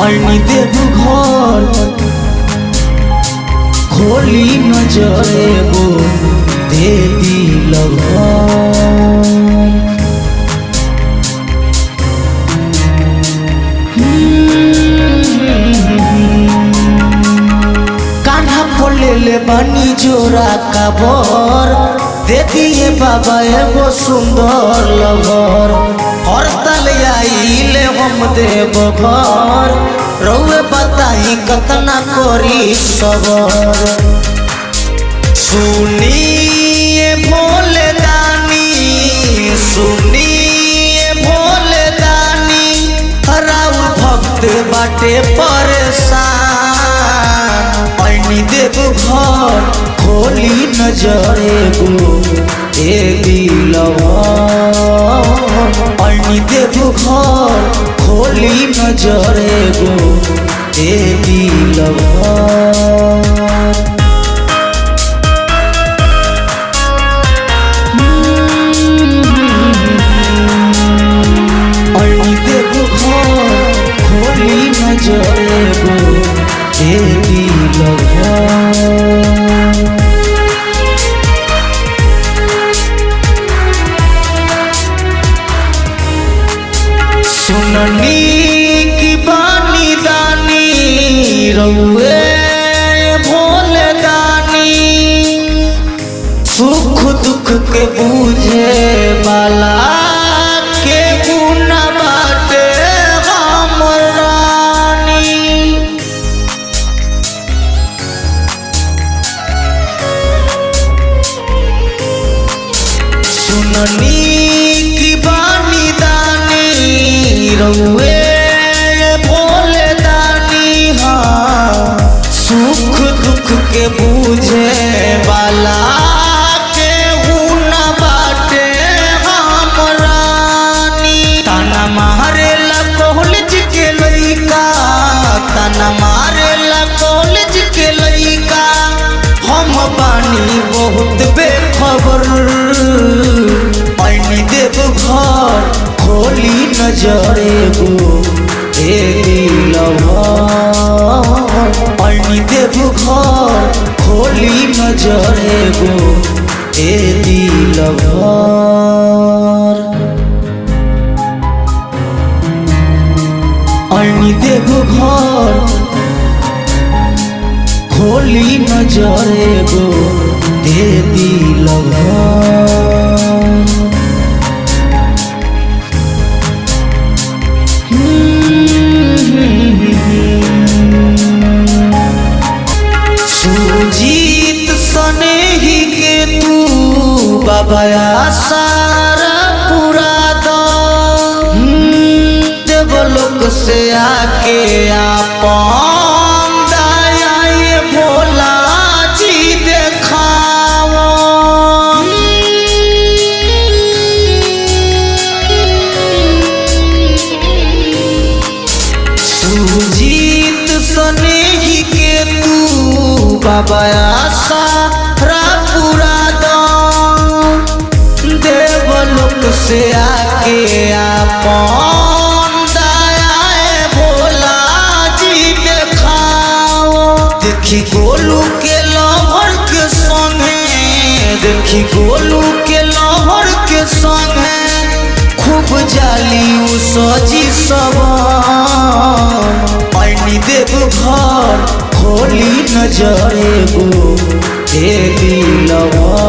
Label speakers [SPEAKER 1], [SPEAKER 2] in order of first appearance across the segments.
[SPEAKER 1] अनी देव घर खोली नजर एगो दे दिल कान्हा खोले ले बनी जोरा काबर दे दिए बाबा एगो सुंदर लवर हर तल आइले हम देव घर रउए बताई कतना करी सबर सुनिए भोले दानी सुनिए भोले दानी राउर भक्त बाटे परेशान अनी देव घर खोली नजर एगो ए दिलवा अनी देव घर खोली नजर एगो ए दिलवा अनी देव घर खोली नजर एगो ए दिलवा सुननी की बानी दानी रउए भोले दानी सुख दुख के बूझे वाला के गुना बाटे हमर रानी सुननी की बानी दानी रउए भोले दानी हाँ सुख दुख के बूझे वाला के हुना बाटे हम रानी ताना मारे ला कॉलेज के लइका ताना मारे ला कॉलेज के लइका हम बानी बहुत बेखबर अनी देव घर खोली नजर एगो ए दिलवा अनी देव घर खोली नजर एगो ए दिलवा अनी देव घर खोली नजर एगो ए दिलवा सुजीत सनेही के तू बाबा सारा पूरा दो देवलोक से आके आपन दया ये भोला जी देखाओ सुजीत सनेही के तू बाबा सारा पूरा दो देवलोक से आके आपन दया भोला जी देखाओ देखी गोलू के लहर के संगे देखी गोलू के लहर के संगे खूब जाली उ सजी सब अनी देव घर खोली नजर एगो ए दिलवा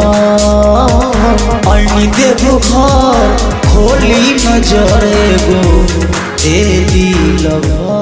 [SPEAKER 1] अनी देव घर खोली नजर एगो ए दिलवा।